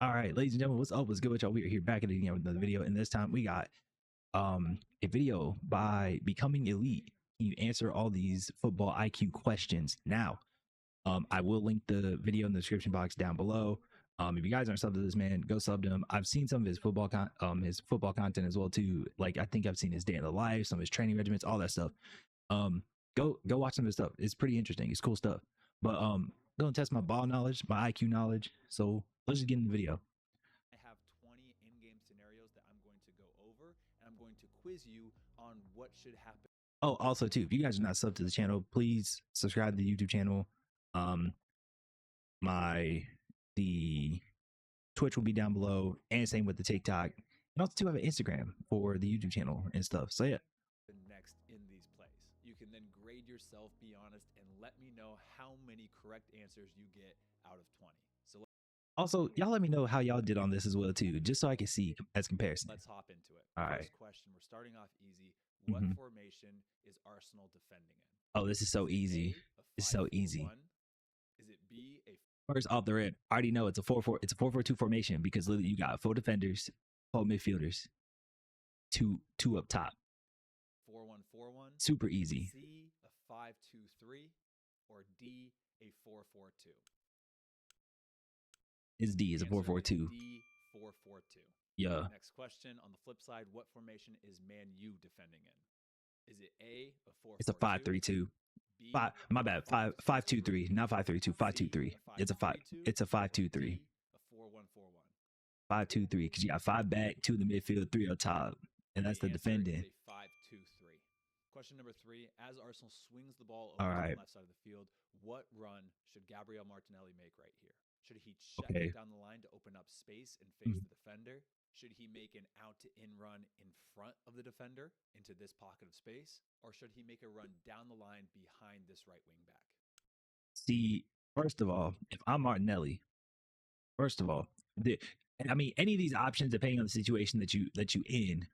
All right, ladies and gentlemen, what's up? What's good with y'all? We are here back at it again with another video, and this time we got a video by Becoming Elite. You answer all these football IQ questions. Now, I will link the video in the description box down below. If you guys aren't subbed to this man, go sub to him. I've seen some of his football content as well too. Like I think I've seen his day in the life, some of his training regiments, all that stuff. Um, go watch some of his stuff. It's pretty interesting. It's cool stuff. But gonna test my ball knowledge, my IQ knowledge. So let's just get in the video. I have 20 in-game scenarios that I'm going to go over, and I'm going to quiz you on what should happen. Oh, also too, if you guys are not subbed to the channel, please subscribe to the YouTube channel. Um, the Twitch will be down below, and same with the TikTok, and also too have an Instagram for the YouTube channel and stuff. So yeah. Next in these plays. You can then grade yourself, be honest, and let me know how many correct answers you get out of 20. So Also, y'all let me know how y'all did on this as well too, just so I can see as comparison. let's hop into it. All right. First question, we're starting off easy. What formation is Arsenal defending in? Oh, this is so easy. It's so easy. Is it B, a First off the rip, I already know it's a 4-4. It's a 4-4-2 formation because literally you got 4 defenders, 4 midfielders, two up top. 4-1-4-1? Super easy. C, a 5-2-3, or D, a 4-4-2? It's D. It's a 4-4-2. D, 4-4-2. Yeah. Next question. On the flip side, what formation is Man U defending in? Is it A, a 4-4-2? It's a 5-3-2. Five. My bad. 5-5-2-3. Not 5-3-2. 5-2-3. It's a 5. It's a 5-2-3. A 4-1-4-1. 5-2-3. Because you got 5 back, 2 in the midfield, 3 up top, and that's the defending. It's a 5-2-3. Question number 3. As Arsenal swings the ball over to the left side of the field, what run should Gabriel Martinelli make right here? Should he check it down the line to open up space and face the defender? Should he make an out-to-in run in front of the defender into this pocket of space? Or should he make a run down the line behind this right wing back? See, first of all, if I'm Martinelli, first of all, I mean, any of these options, depending on the situation that you in,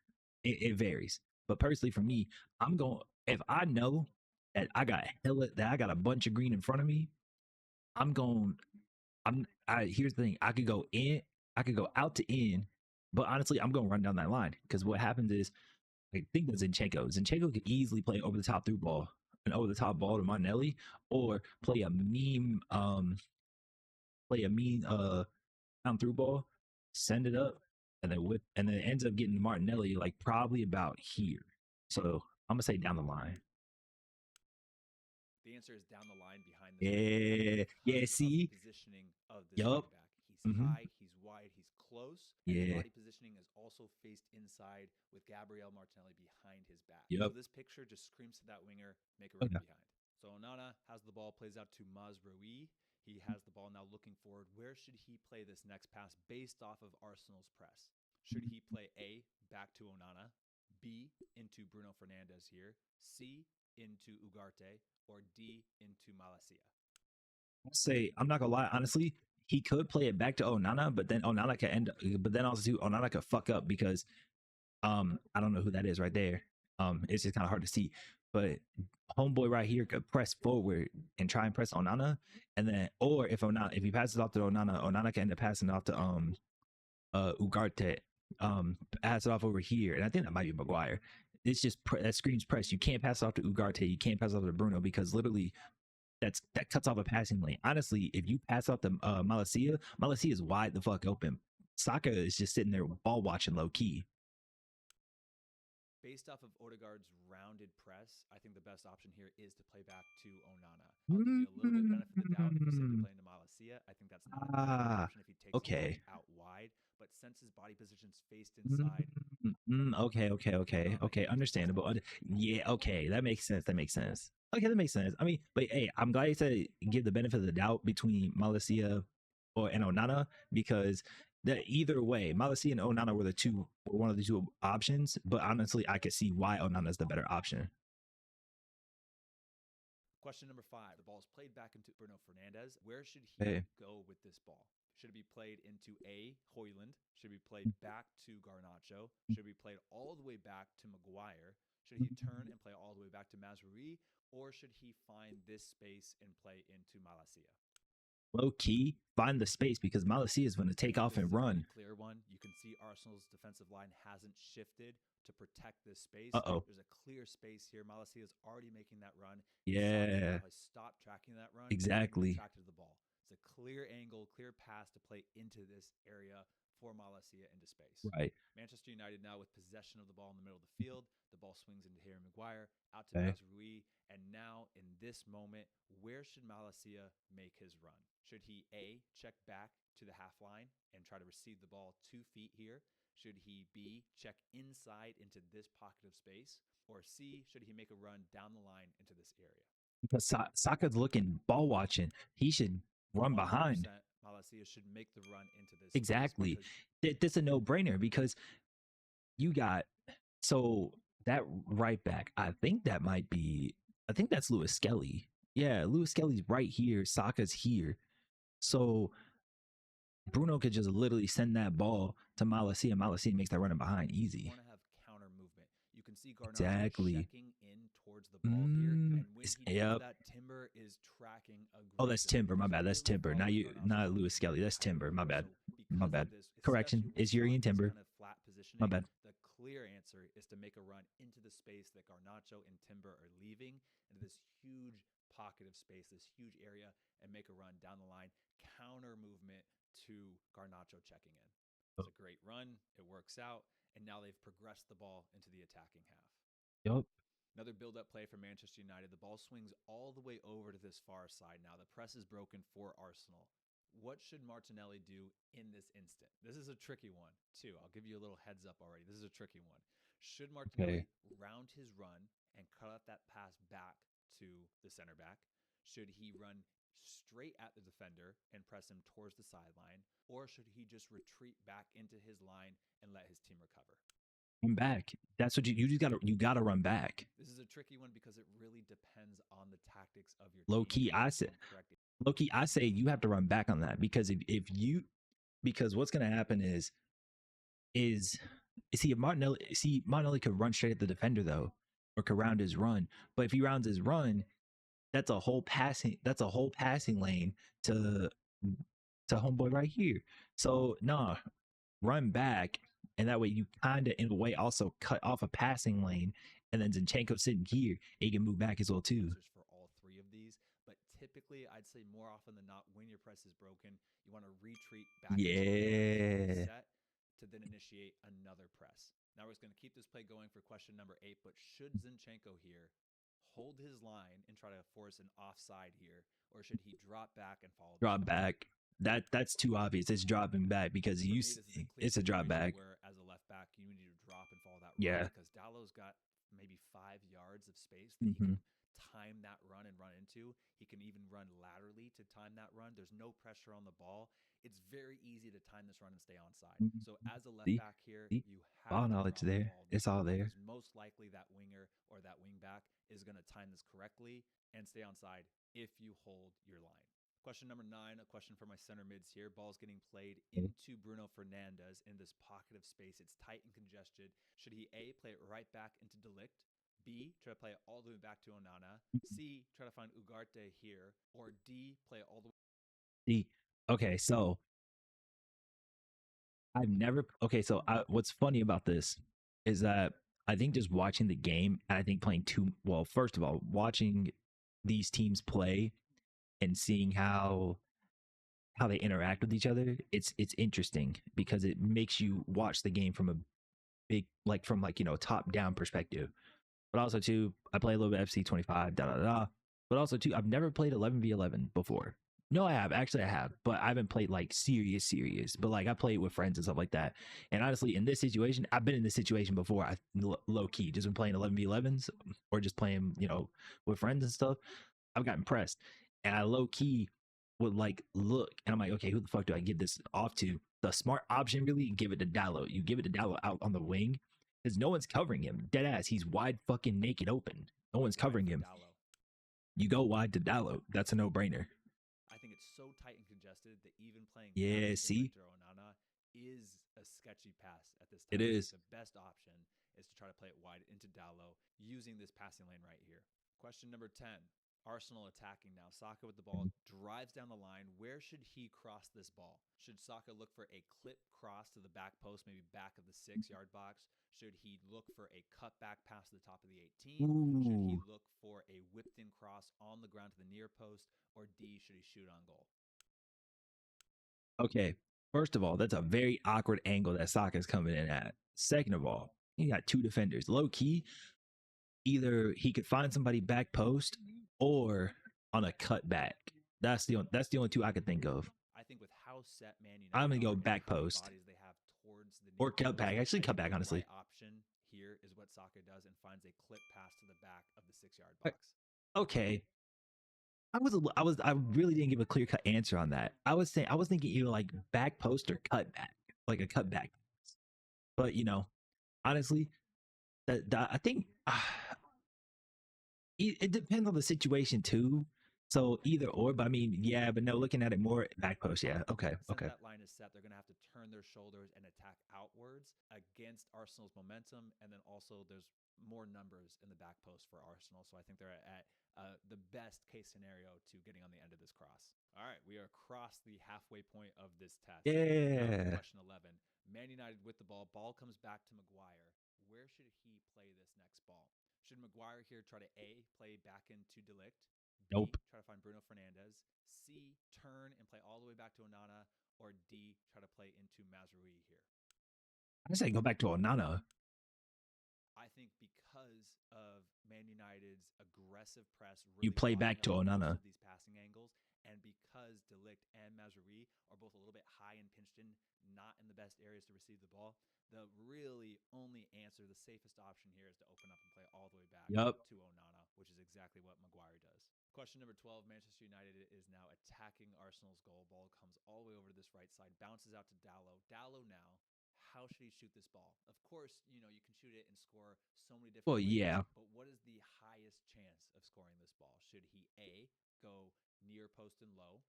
it varies. But personally, for me, I'm going. If I know that I got a bunch of green in front of me, I'm going. Here's the thing. I could go in. I could go out to in. But honestly, I'm going to run down that line because what happens is, I think that's Zinchenko. Zinchenko could easily play over the top through ball, an over the top ball to Martinelli, or play a mean down through ball, send it up, and then it ends up getting Martinelli like probably about here. So I'm gonna say down the line. The answer is down the line behind the See, positioning of this right back. He's high, he's wide, he's close. And his body positioning is also faced inside with Gabriel Martinelli behind his back. So this picture just screams to that winger, make a run behind. So Onana has the ball, plays out to Mazraoui. He has the ball now looking forward. Where should he play this next pass based off of Arsenal's press? Should he play A, back to Onana, B, into Bruno Fernandes here, C, into Ugarte, or D, into Malacia? Say, I'm not gonna lie, honestly, he could play it back to Onana, but then Onana could Onana could fuck up because I don't know who that is right there. It's just kind of hard to see. But homeboy right here could press forward and try and press Onana, and then or if he passes off to Onana can end up passing off to Ugarte, pass it off over here, and I think that might be Maguire. It's just that screens press. You can't pass it off to Ugarte. You can't pass it off to Bruno because literally that cuts off a passing lane. Honestly, if you pass off to Malacia is wide the fuck open. Saka is just sitting there ball watching low key. Based off of Odegaard's rounded press, I think the best option here is to play back to Onana. I'll give you a little bit benefit of the doubt if you're simply playing to Malacia. I think that's not a bad option if he takes the out wide. But since his body position's faced inside. Okay. Understandable. Yeah, okay. That makes sense. Okay, that makes sense. I mean, but hey, I'm glad you said give the benefit of the doubt between Malacia and Onana because either way, Malacia and Onana were one of the two options. But honestly, I could see why Onana is the better option. Question number 5. The ball is played back into Bruno Fernandes. Where should he go with this ball? Should it be played into A, Højlund? Should it be played back to Garnacho? Should it be played all the way back to Maguire? Should he turn and play all the way back to Mazraoui? Or should he find this space and play into Malacia? low key find the space because Malacia is going to take off and run. Clear one. You can see Arsenal's defensive line hasn't shifted to protect this space. Uh-oh. There's a clear space here. Malacia is already making that run. Yeah. Has stopped tracking that run. Exactly. Tracked to the ball. It's a clear angle, clear pass to play into this area for Malacia into space. Right. Manchester United now with possession of the ball in the middle of the field. The ball swings into Harry Maguire, out to Mazraoui, and now in this moment, where should Malacia make his run? Should he A, check back to the half line and try to receive the ball 2 feet here? Should he B, check inside into this pocket of space? Or C, should he make a run down the line into this area? Because Saka's looking ball watching. He should run behind. Malacia should make the run into this. Exactly. That's a no-brainer because you got so that right back. I think that's Lewis Skelly. Yeah, Lewis Skelly's right here. Saka's here. So Bruno could just literally send that ball to Malacia, and Malacia makes that running behind easy. You want to have counter movement. You can see Garnacho checking in towards the ball here, and when he does that, Timber is tracking a Oh, that's Timber. My bad. That's Timber. Not Lewis Skelly. That's Timber. My bad. My bad. Correction. It's Yuri and Timber. Kind of flat positioning, my bad. The clear answer is to make a run into the space that Garnacho and Timber are leaving, into this huge pocket of space, this huge area, and make a run down the line. Counter movement to Garnacho checking in. It's a great run. It works out. And now they've progressed the ball into the attacking half. Yep. Another build-up play for Manchester United. The ball swings all the way over to this far side now. The press is broken for Arsenal. What should Martinelli do in this instant? This is a tricky one, too. I'll give you a little heads up already. This is a tricky one. Should Martinelli round his run and cut out that pass back to the center back? Should he run straight at the defender and press him towards the sideline, or should he just retreat back into his line and let his team recover? Run back. That's what you gotta run back. This is a tricky one because it really depends on the tactics of your low key. I say you have to run back on that because because what's gonna happen is Martinelli could run straight at the defender though, or could round his run. But if he rounds his run, that's a whole passing lane to homeboy right here. So run back, and that way you kind of in a way also cut off a passing lane, and then Zinchenko sitting here, and he can move back as well too. For all three of these, but typically I'd say more often than not, when your press is broken, you want to retreat back into the set to then initiate another press. Now we're just going to keep this play going for question number 8, but should Zinchenko here hold his line and try to force an offside here, or should he drop back and follow? Drop back. That's too obvious. It's dropping back because it's a drop back. Where as a left back, you need to drop and follow that. Yeah. Because Dallow's got maybe 5 yards of space that he can time that run and run into. He can even run laterally to time that run. There's no pressure on the ball. It's very easy to time this run and stay onside. So as a left back here, you have ball knowledge there. It's all there. Most likely that winger or that wing back is going to time this correctly and stay onside if you hold your line. Question number 9, a question for my center mids here. Ball's getting played into Bruno Fernandes in this pocket of space. It's tight and congested. Should he A, play it right back into De Ligt, B, try to play it all the way back to Onana, C, try to find Ugarte here, or D, play it all the way. Okay, so what's funny about this is that I think just watching the game, and I think first of all, watching these teams play and seeing how they interact with each other, it's interesting because it makes you watch the game from a big top down perspective. But also too, I play a little bit of FC 25, but also too, I've never played 11v11 before. No, I have, but I haven't played like serious, but like I played with friends and stuff like that. And honestly, in this situation, I've been in this situation before. I low key just been playing 11v11s or just playing, with friends and stuff. I've got impressed, and I low key would like look, and I'm like, okay, who the fuck do I give this off to? The smart option, really, give it to Dallo. You give it to Dallo out on the wing because no one's covering him. Dead ass, he's wide fucking naked open. No one's covering him. You go wide to Dallo. That's a no-brainer. I think it's so tight and congested that even playing Onana is a sketchy pass at this time. It is. The best option is to try to play it wide into Dallo using this passing lane right here. Question number 10. Arsenal attacking now. Saka with the ball, drives down the line. Where should he cross this ball? Should Saka look for a clip cross to the back post, maybe back of the 6-yard box? Should he look for a cutback pass to the top of the 18? Ooh. Should he look for a whipped in cross on the ground to the near post? Or D, should he shoot on goal? Okay, first of all, that's a very awkward angle that Saka's coming in at. Second of all, he got two defenders. Low key, either he could find somebody back post or on a cutback. That's the only two I could think of. I think with how set Man United, I'm gonna go back post they have towards the or cutback. Actually, cutback. Honestly, right option here is what Saka does and finds a clip pass to the back of the 6-yard box. Okay. I really didn't give a clear cut answer on that. I was thinking either like back post or cutback, like a cutback. But honestly, that I think it depends on the situation too. So either or, but I mean, yeah, but no, looking at it more back post, yeah, okay. That line is set, they're going to have to turn their shoulders and attack outwards against Arsenal's momentum, and then also there's more numbers in the back post for Arsenal, so I think they're at the best case scenario to getting on the end of this cross. All right, we are across the halfway point of this test. Yeah. Question 11. Man United with the ball. Ball comes back to Maguire. Where should he play this next ball? Should Maguire here try to A, play back into De Ligt? B, nope. Try to find Bruno Fernandes. C, turn and play all the way back to Onana. Or D, try to play into Mazraoui here? I say go back to Onana. I think because of Man United's aggressive press, you play back to Onana. These passing angles, and because De Ligt and Mazraoui are both a little bit high and pinched in, not in the best areas to receive the ball, the really only answer, the safest option here is to open up and play all the way back to Onana, which is exactly what Maguire does. Question number 12, Manchester United is now attacking Arsenal's goal. Ball comes all the way over to this right side, bounces out to Dalot. Dalot now, how should he shoot this ball? Of course, you can shoot it and score so many different ways. Yeah. But what is the highest chance of scoring this ball? Should he A, go near post and low?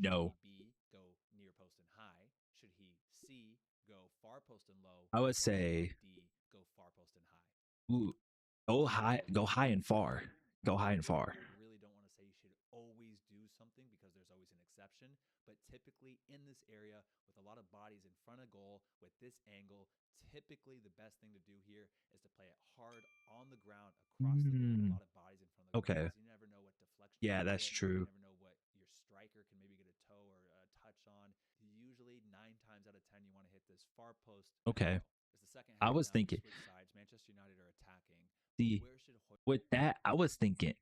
No. Should he B, go near post and high? Should he C, go far post and low? I would say D, go far post and high. Ooh, go high and far. Go high and far. I really don't want to say you should always do something because there's always an exception, but typically in this area with a lot of bodies in front of goal with this angle, typically the best thing to do here is to play it hard on the ground across the goal with a lot of bodies in front of the goal. You never know what deflection. Yeah, that's true. You never know what your striker can maybe get a toe or a touch on. Usually 9 times out of 10 you want to hit this far post. Okay. It's the second half. I was thinking sides. Manchester United are attacking. With that, I was thinking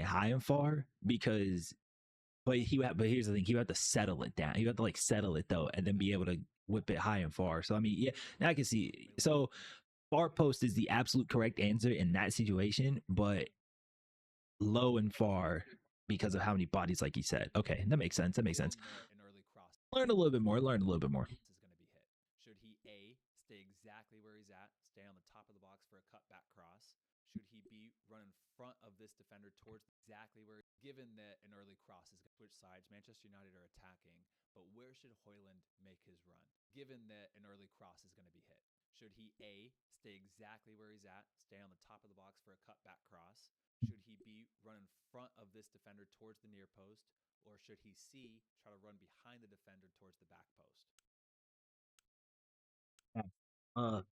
high and far because, but here's the thing: he would have to settle it down. You have to like settle it though, and then be able to whip it high and far. So I mean, yeah, now I can see. So far post is the absolute correct answer in that situation, but low and far because of how many bodies, like you said. Okay, that makes sense. An early cross. Learn a little bit more. Is going to be hit. Should he A, stay exactly where he's at, stay on the top of the box for a cutback cross? Should he B, run in front of this defender towards exactly where, given that an early cross is going to switch sides, Manchester United are attacking, but where should Højlund make his run, given that an early cross is going to be hit? Should he A, stay exactly where he's at, stay on the top of the box for a cutback cross? Should he B, run in front of this defender towards the near post? Or should he C, try to run behind the defender towards the back post? Oh,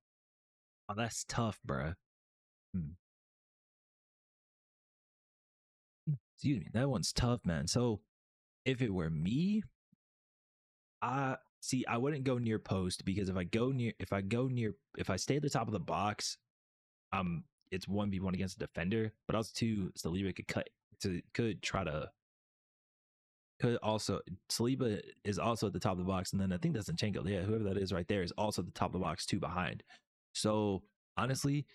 that's tough, bruh. Excuse me, that one's tough, man. So if it were me, I wouldn't go near post because if I stay at the top of the box, it's 1v1 against the defender, but also too, Saliba Saliba is also at the top of the box, and then I think that's Zinchenko. Yeah, whoever that is right there is also at the top of the box, two behind. So honestly,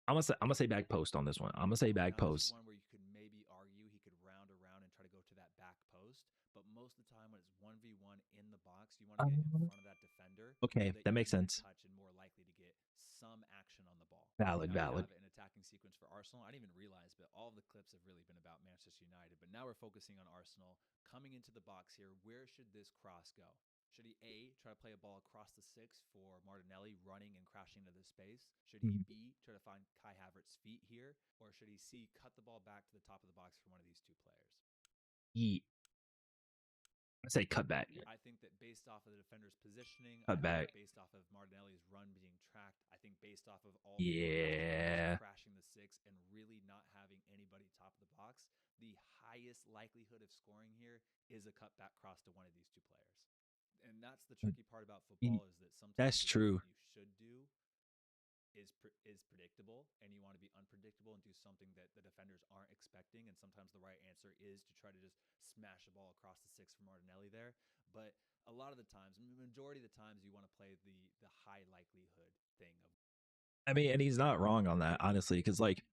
I'm gonna say back post on this one. I'm gonna say back post. One where you could maybe argue he could round around and try to go to that back post, but most of the time when it's 1v1 in the box, you want to get in front of that defender. Okay, that makes sense. Touch and more likely to get some action on the ball. Valid. An attacking sequence for Arsenal. I didn't even realize, but all of the clips have really been about Manchester United. But now we're focusing on Arsenal coming into the box here. Where should this cross go? Should he A, try to play a ball across the 6 for Martinelli running and crashing into the space? Should he B, try to find Kai Havertz's feet here? Or should he C, cut the ball back to the top of the box for one of these two players? I say cut back. I think that based off of the defender's positioning, cut back. Based off of Martinelli's run being tracked, I think based off of all crashing the 6 and really not having anybody top of the box, the highest likelihood of scoring here is a cutback cross to one of these two players. And that's the tricky part about football, is that sometimes that's true. What you should do is predictable, and you want to be unpredictable and do something that the defenders aren't expecting. And sometimes the right answer is to try to just smash a ball across the 6 for Martinelli there. But a lot of the times, majority of the times, you want to play the high likelihood thing of. I mean, and he's not wrong on that, honestly, because like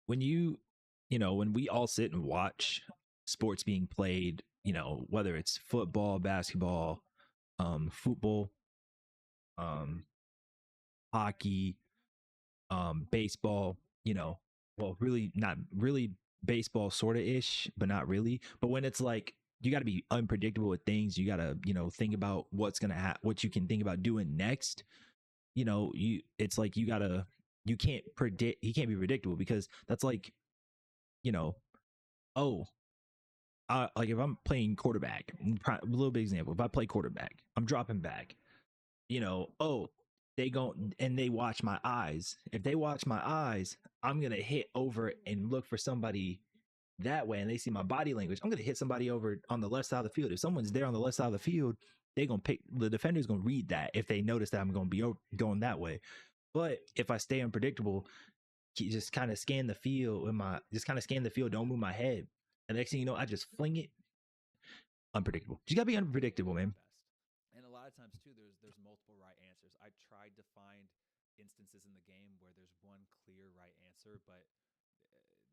when when we all sit and watch sports being played, whether it's football, basketball, football, hockey, baseball, well, really not really baseball sort of ish, but not really. But when it's like you got to be unpredictable with things, you got to think about what's gonna what you can think about doing next. It's like you can't predict. He can't be predictable, because that's like, like if I'm playing quarterback, a little bit example. If I play quarterback, I'm dropping back. They go and they watch my eyes. If they watch my eyes, I'm gonna hit over and look for somebody that way, and they see my body language. I'm gonna hit somebody over on the left side of the field. If someone's there on the left side of the field, the defender's gonna read that if they notice that I'm gonna be going that way. But if I stay unpredictable, just kind of scan the field don't move my head. And next thing you know, I just fling it. Unpredictable. You gotta be unpredictable, man. And a lot of times too, there's multiple right answers. I tried to find instances in the game where there's one clear right answer, but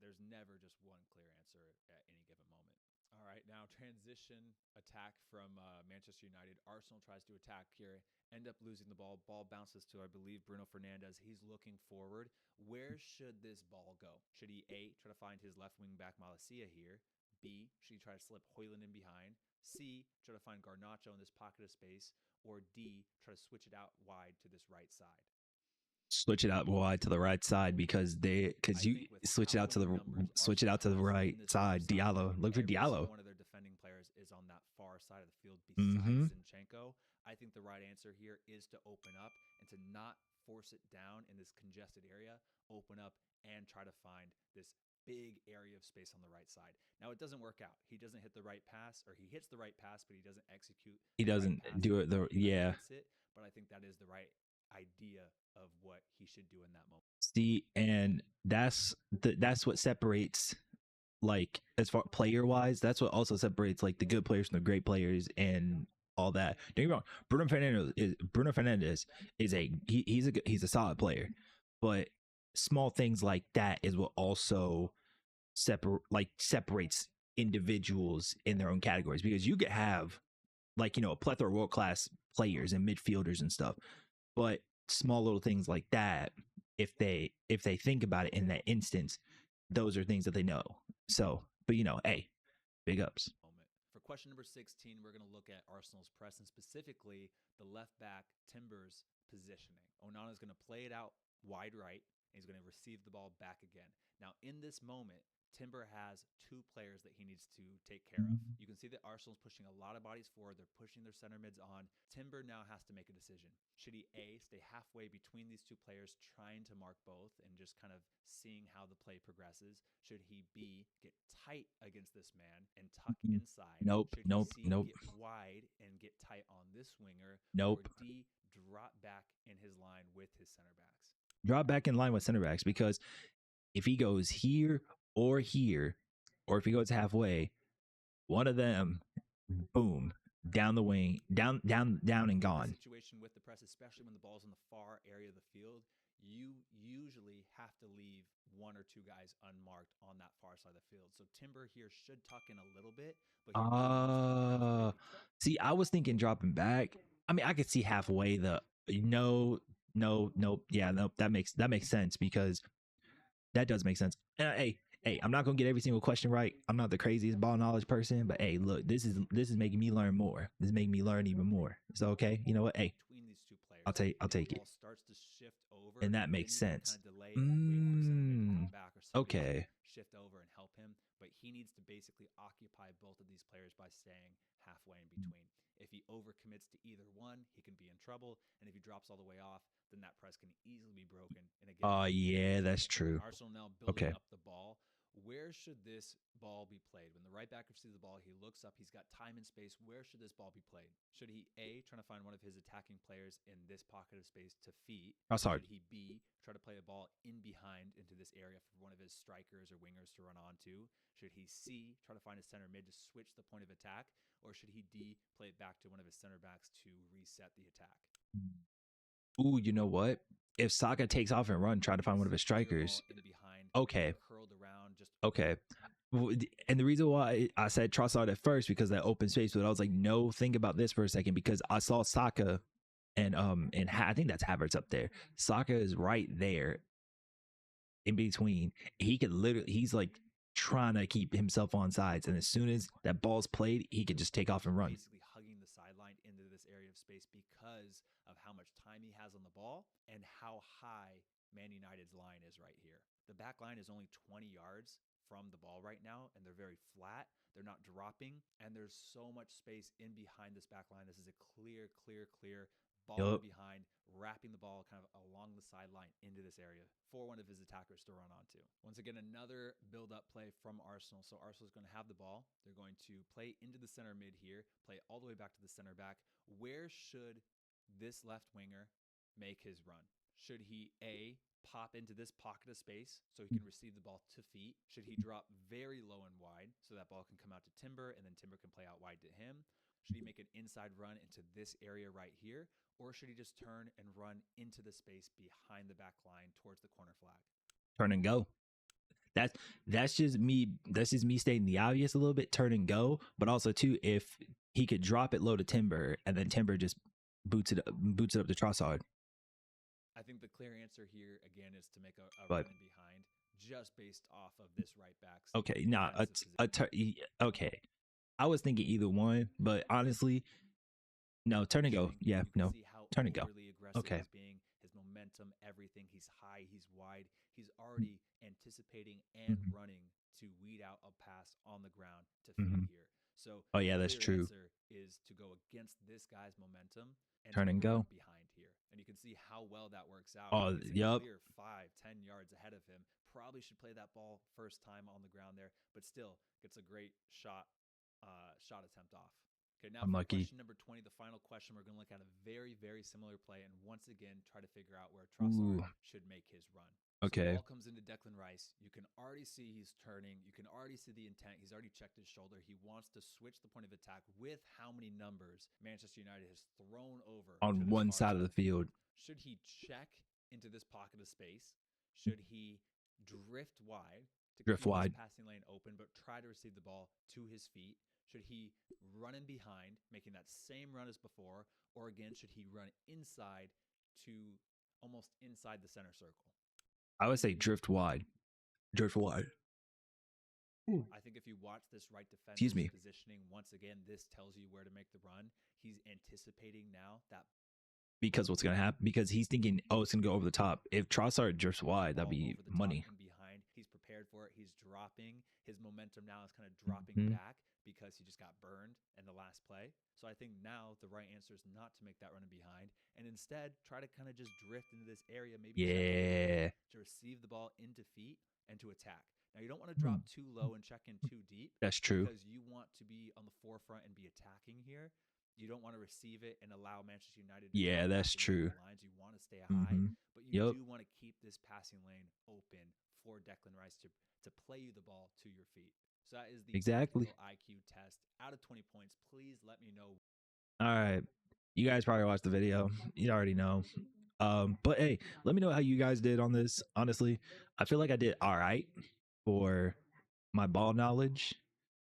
there's never just one clear answer at any given moment. All right, now transition attack from Manchester United. Arsenal tries to attack here, end up losing the ball. Ball bounces to, I believe, Bruno Fernandes. He's looking forward. Where should this ball go? Should he A, try to find his left wing back Malacia here? B, should he try to slip Højlund in behind? C, try to find Garnacho in this pocket of space? Or D, try to switch it out wide to this right side? Switch it out wide to the right side, because you switch it out to the right side. Diallo, look for Diallo. One of their defending players is on that far side of the field besides Zinchenko. I think the right answer here is to open up and to not force it down in this congested area. Open up and try to find this big area of space on the right side. Now, it doesn't work out. He doesn't hit the right pass, or he hits the right pass, but he doesn't execute. He doesn't do it. But I think that is the right idea of what he should do in that moment. See, and that's what separates, like, as far player wise, that's what also separates like the good players from the great players and all that. Don't get me wrong, Bruno Fernandes is he's a solid player, but small things like that is what also separates individuals in their own categories, because you could have like a plethora of world-class players and midfielders and stuff, but small little things like that, if they think about it in that instance, those are things that they know. So, but hey, big ups. For question number 16, we're going to look at Arsenal's press, and specifically the left back Timber's positioning. Onana's going to play it out wide right, and he's going to receive the ball back again. Now, in this moment, Timber has two players that he needs to take care of. You can see that Arsenal's pushing a lot of bodies forward. They're pushing their center mids on. Timber now has to make a decision. Should he A, stay halfway between these two players, trying to mark both and just kind of seeing how the play progresses? Should he B, get tight against this man and tuck inside? Nope. Should he C, get wide and get tight on this winger? Or D, drop back in his line with his center backs? Drop back in line with center backs, because if he goes here, or if he goes halfway, one of them, boom, down the wing, down and gone. Situation with the press, especially when the ball's in the far area of the field, you usually have to leave one or two guys unmarked on that far side of the field. So Timber here should tuck in a little bit. But see, I was thinking dropping back. I mean, I could see halfway. Nope. Yeah, nope. That makes sense, because that does make sense. Hey, hey, I'm not gonna get every single question right. I'm not the craziest ball knowledge person, but hey, look, this is making me learn more. This is making me learn even more. So okay, you know what? Hey, between these two players, I'll take it. ball starts to shift over, And that makes sense. kind of delay and wait for center mid to come back, or Okay. shift over and help him. But he needs to basically occupy both of these players by staying halfway in between. If he overcommits to either one, he can be in trouble. And if he drops all the way off, then that press can easily be broken. And again, oh yeah, that's true. Arsenal now building up the ball. Where should this ball be played? When the right back receives the ball, he looks up, he's got time and space. Where should this ball be played? Should he A, trying to find one of his attacking players in this pocket of space to feet? Should he B, try to play a ball in behind into this area for one of his strikers or wingers to run onto? Should he C, try to find a center mid to switch the point of attack? Or should he D, play it back to one of his center backs to reset the attack? Ooh, you know what? If Saka takes off and run, try to find one of his strikers. Okay. Okay. And the reason why I said Trossard at first, because that open space, but I was like, no, think about this for a second, because I saw Saka and I think that's Havertz up there. Saka is right there in between. He could literally, he's like trying to keep himself on sides, and as soon as that ball's played, he could just take off and run. Basically hugging the sideline into this area of space because of how much time he has on the ball and how high Man United's line is right here. The back line is only 20 yards from the ball right now, and they're very flat. They're not dropping, and there's so much space in behind this back line. This is a clear ball behind, wrapping the ball kind of along the sideline into this area for one of his attackers to run onto. Once again, another build-up play from Arsenal. So Arsenal's going to have the ball. They're going to play into the center mid here, play all the way back to the center back. Where should this left winger make his run? Should he A, pop into this pocket of space so he can receive the ball to feet? Should he drop very low and wide so that ball can come out to Timber and then Timber can play out wide to him? Should he make an inside run into this area right here? Or should he just turn and run into the space behind the back line towards the corner flag? Turn and go. That's just me. That's just me stating the obvious a little bit. Turn and go, but also too, if he could drop it low to Timber and then Timber just boots it up to Trossard. I think the clear answer here again is to make a run in behind, just based off of this right back. Okay, okay. I was thinking either one, but honestly, no, turn and go. Yeah, no, turn and go. Okay. His momentum, everything. He's high, he's wide. He's already anticipating and running to weed out a pass on the ground to feed here. So, oh yeah, that's true. Answer is to go against this guy's momentum and turn and go behind here, and you can see how well that works out. Oh, yep. Clear 5-10 yards ahead of him. Probably should play that ball first time on the ground there, but still gets a great shot attempt off. Okay, now for question number 20, the final question, we're going to look at a very, very similar play, and once again try to figure out where Trossard should make his run. Okay. So the ball comes into Declan Rice. You can already see he's turning. You can already see the intent. He's already checked his shoulder. He wants to switch the point of attack with how many numbers Manchester United has thrown over on one side of the field. Should he check into this pocket of space? Should he drift wide to keep his passing lane open, but try to receive the ball to his feet? Should he run in behind, making that same run as before? Or again, should he run inside to almost inside the center circle? I would say drift wide. Drift wide. I think if you watch this right defender's positioning, once again, this tells you where to make the run. He's anticipating now that. Because what's going to happen? Because he's thinking, oh, it's going to go over the top. If Trossard drifts wide, that'd be money. Behind, he's prepared for it. He's dropping. His momentum now is kind of dropping back because he just got burned in the last play. So I think now the right answer is not to make that run in behind, and instead try to kind of just drift into this area, maybe to receive the ball into feet and to attack. Now you don't want to drop too low and check in too deep. That's true. Because you want to be on the forefront and be attacking here. You don't want to receive it and allow Manchester United to that's true. Lines. You want to stay high, but you do want to keep this passing lane open for Declan Rice to play you the ball to your feet. So that is the IQ test. Out of 20 points, please let me know. All right. You guys probably watched the video. You already know. But hey, let me know how you guys did on this. Honestly, I feel like I did all right for my ball knowledge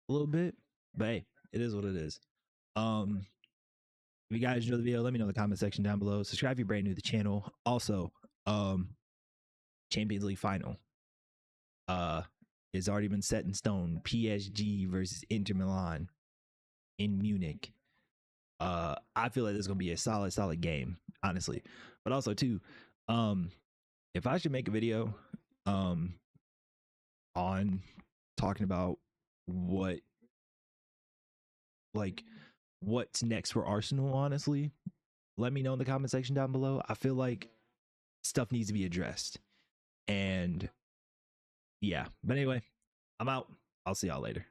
a little bit. But hey, it is what it is. If you guys enjoyed the video, let me know in the comment section down below. Subscribe if you're brand new to the channel. Also, Champions League final. it's already been set in stone. PSG versus Inter Milan in Munich. I feel like this is gonna be a solid game, honestly. But also too, if I should make a video on talking about what's next for Arsenal, honestly, let me know in the comment section down below. I feel like stuff needs to be addressed. And yeah, but anyway, I'm out. I'll see y'all later.